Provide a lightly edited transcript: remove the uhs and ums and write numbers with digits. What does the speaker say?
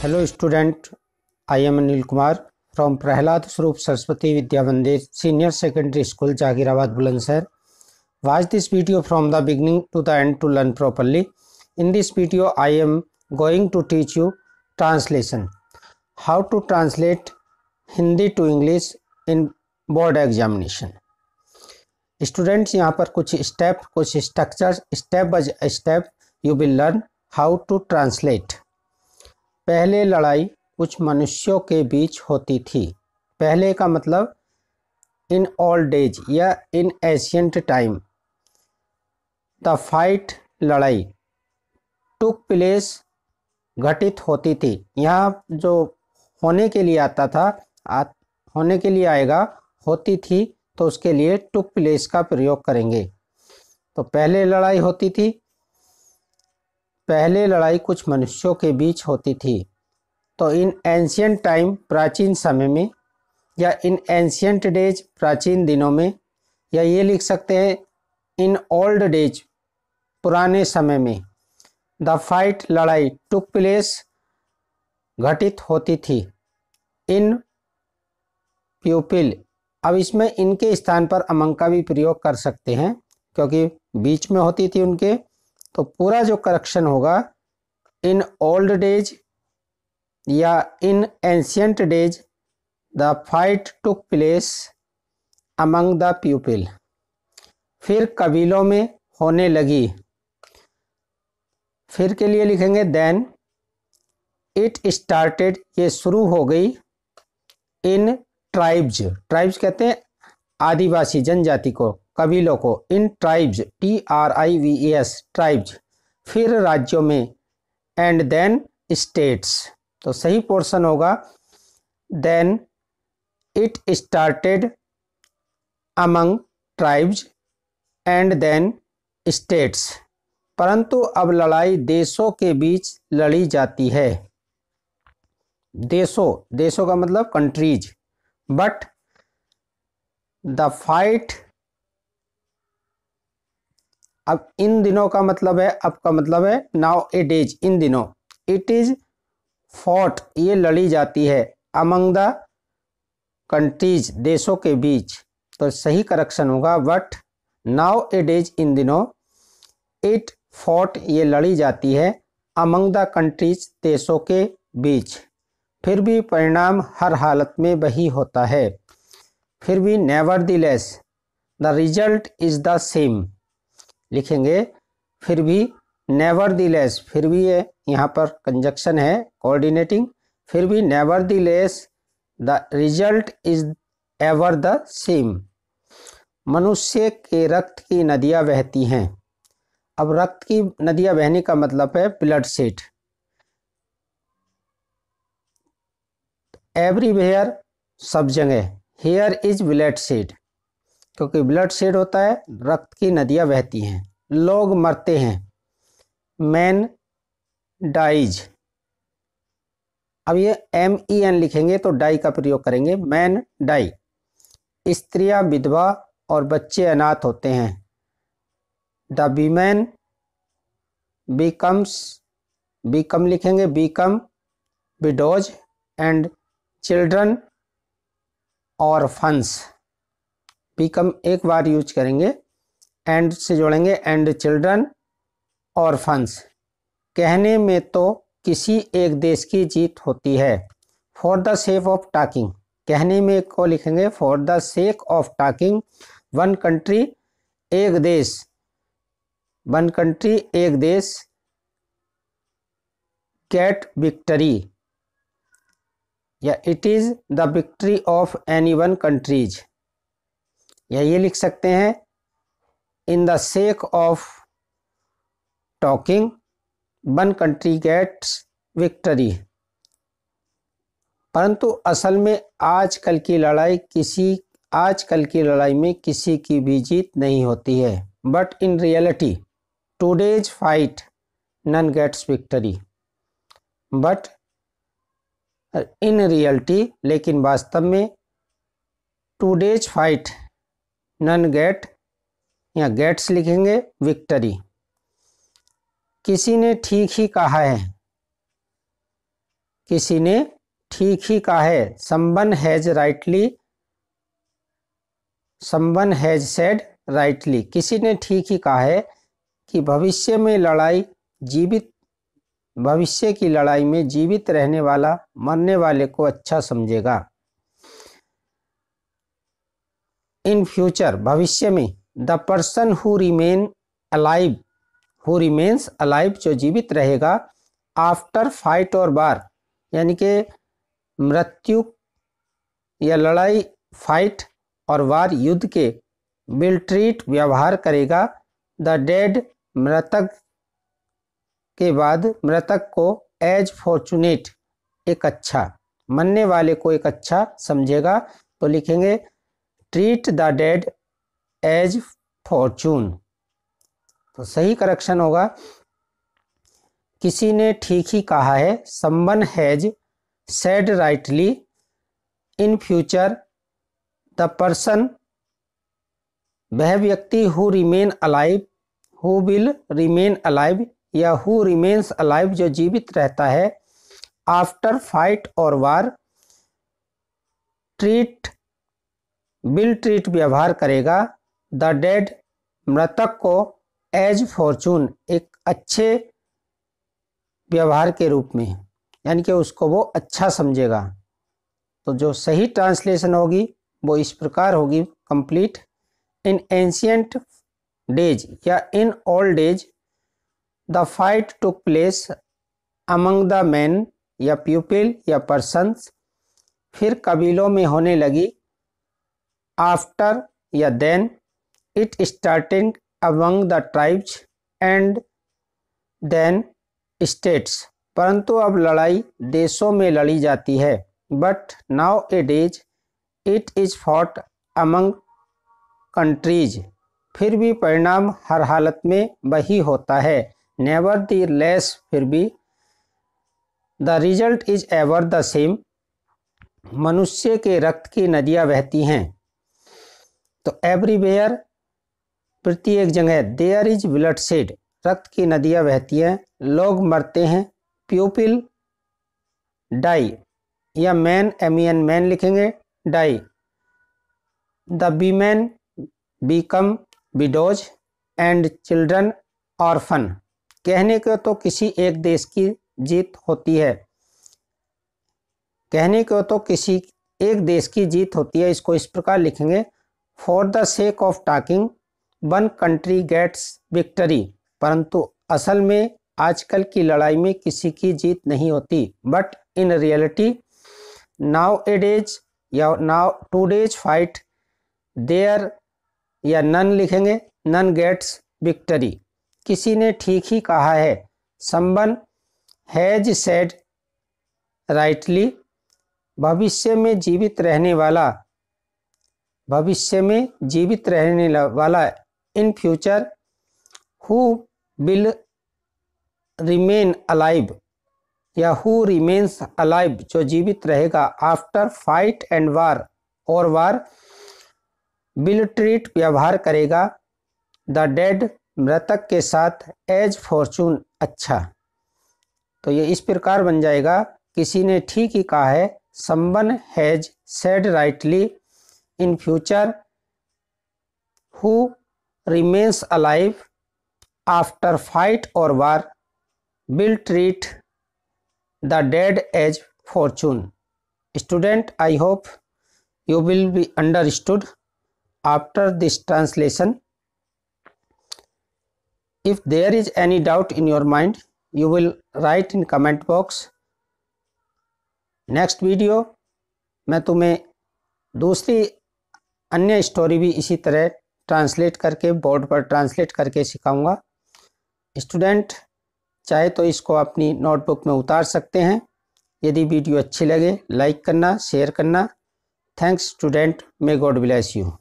Hello student, I am Anil Kumar from Prahlad Swarup Saraswati Vidya Mandir Senior Secondary School, Jagirabad, Bulandshahr. Watch this video from the beginning to the end to learn properly. In this video, I am going to teach you translation. How to translate Hindi to English in board examination. Students, यहाँ पर कुछ step, कुछ structures, step by step you will learn how to translate. पहले लड़ाई कुछ मनुष्यों के बीच होती थी. पहले का मतलब इन ओल्ड डेज या in ancient time. The fight लड़ाई टुक प्लेस घटित होती थी. यहाँ जो होने के लिए आता था, होने के लिए आएगा, होती थी तो उसके लिए टुक प्लेस का प्रयोग करेंगे. तो पहले लड़ाई होती थी. पहले लड़ाई कुछ मनुष्यों के बीच होती थी. तो इन एंशियंट टाइम प्राचीन समय में, या इन एंशियंट डेज प्राचीन दिनों में, या ये लिख सकते हैं इन ओल्ड डेज पुराने समय में. द फाइट लड़ाई टुक प्लेस घटित होती थी. इन प्यूपिल. अब इसमें इनके स्थान पर अमंग का भी प्रयोग कर सकते हैं क्योंकि बीच में होती थी उनके. तो पूरा जो करेक्शन होगा इन ओल्ड डेज या इन ancient days the fight took place among the people. फिर कबीलों में होने लगी. फिर के लिए लिखेंगे देन इट स्टार्टेड. ये शुरू हो गई. इन ट्राइब्स. ट्राइब्स कहते हैं आदिवासी जनजाति को, कबीलों को. In tribes TRIVES tribes. फिर राज्यों में. And then states. तो सही पोर्शन होगा then it started among tribes and then states. परंतु अब लड़ाई देशों के बीच लड़ी जाती है. देशों, देशों का मतलब कंट्रीज. But the fight. अब इन दिनों का मतलब है, अब का मतलब है नाउ ए डेज, इन दिनों. It is fought. ये लड़ी जाती है. अमंग द कंट्रीज देशों के बीच. तो सही करेक्शन होगा बट नाउ ए डेज इन दिनों. इट फॉट ये लड़ी जाती है. अमंग द कंट्रीज देशों के बीच. फिर भी परिणाम हर हालत में वही होता है. फिर भी nevertheless the result is the same लिखेंगे. फिर भी नेवरदलेस, फिर भी ये यहाँ पर कंजक्शन है कोऑर्डिनेटिंग. फिर भी nevertheless the result is ever the same. मनुष्य के रक्त की नदियाँ बहती हैं. अब रक्त की नदियाँ बहने का मतलब है ब्लड शेड. एवरीवेयर सब जगह. हेयर इज ब्लड शेड क्योंकि ब्लड शेड होता है, रक्त की नदियाँ बहती हैं. लोग मरते हैं. Man dies. अब ये MEN लिखेंगे तो डाई का प्रयोग करेंगे. Man die. स्त्रियां विधवा और बच्चे अनाथ होते हैं. The women becomes. बिकम लिखेंगे become widows and children orphans. Become एक बार यूज करेंगे, एंड से जोड़ेंगे एंड चिल्ड्रन ऑर्फन्स. कहने में तो किसी एक देश की जीत होती है. For the sake of talking. कहने में को लिखेंगे for the sake of talking. One country एक देश. वन कंट्री एक देश. गेट विक्ट्री या it is the victory of any one countries. या ये लिख सकते हैं in the sake of talking one country gets victory. परंतु असल में आजकल की लड़ाई में किसी की भी जीत नहीं होती है. But in reality today's fight none gets victory. But in reality लेकिन वास्तव में टुडेज फाइट नन गेट, या गेट्स लिखेंगे विक्ट्री. किसी ने ठीक ही कहा है. किसी ने ठीक ही कहा है, someone हैज सेड राइटली, किसी ने ठीक ही कहा है कि भविष्य की लड़ाई में जीवित रहने वाला मरने वाले को अच्छा समझेगा। इन फ्यूचर, भविष्य में, the person who remains alive, जो जीवित रहेगा, आफ्टर फाइट और वार, यानी कि मृत्यु या लड़ाई, फाइट और वार युद्ध के, विल ट्रीट व्यवहार करेगा, द डेड मृतक के बाद मृतक को, एज फॉर्चुनेट एक अच्छा, मरने वाले को एक अच्छा समझेगा। तो लिखेंगे treat the dead as fortune. तो सही करेक्शन होगा किसी ने ठीक ही कहा है, someone has said rightly. In future the person, वह व्यक्ति, who remain alive, who will remain alive या हु रिमेन्स अलाइव, जो जीवित रहता है, आफ्टर फाइट और वार, विल ट्रीट व्यवहार करेगा, द डेड मृतक को, एज फॉर्चून एक अच्छे व्यवहार के रूप में, यानी कि उसको वो अच्छा समझेगा। तो जो सही ट्रांसलेशन होगी वो इस प्रकार होगी कंप्लीट। इन एंशियंट डेज या in old days the fight took place among the man या पीपल या पर्सन्स, फिर कबीलों में होने लगी, आफ्टर या then, it started among the tribes and then states, परंतु अब लड़ाई देशों में लड़ी जाती है, but nowadays it is fought among countries, फिर भी परिणाम हर हालत में वही होता है, नेवर द लेस, फिर भी, the result is ever the same, मनुष्य के रक्त की नदियां बहती हैं। तो एवरीवेयर, प्रत्येक जगह, देयर इज ब्लड शेड, रक्त की नदियां बहती हैं, लोग मरते हैं, पीपल डाई या मैन, MEN मैन लिखेंगे, die, the women become widows and children orphan. कहने को तो किसी एक देश की जीत होती है, कहने को तो किसी एक देश की जीत होती है, इसको इस प्रकार लिखेंगे, for the sake of talking one country gets victory, परंतु असल में आजकल की लड़ाई में किसी की जीत नहीं होती, but in reality nowadays या nowadays fight there या नन लिखेंगे, नन गेट्स विक्ट्री, किसी ने ठीक ही कहा है, समवन हैज सेड राइटली, भविष्य में जीवित रहने वाला, इन future who will remain alive या हु रिमेन्स अलाइव, जो जीवित रहेगा, आफ्टर फाइट एंड वार और वार, विल ट्रीट व्यवहार करेगा, द डेड मृतक के साथ, एज फॉर्चून अच्छा। तो ये इस प्रकार बन जाएगा, किसी ने ठीक ही कहा है, someone has said rightly, in future who remains alive after fight और war will treat the dead as fortune. Student, I hope you will be understood after this translation. If there is any doubt in your mind, you will write in comment box. Next video मैं तुम्हें दूसरी अन्य story भी इसी तरह translate करके board पर translate करके सिखाऊंगा। स्टूडेंट चाहे तो इसको अपनी नोटबुक में उतार सकते हैं। यदि वीडियो अच्छी लगे लाइक करना, शेयर करना। Thanks student, may God bless you.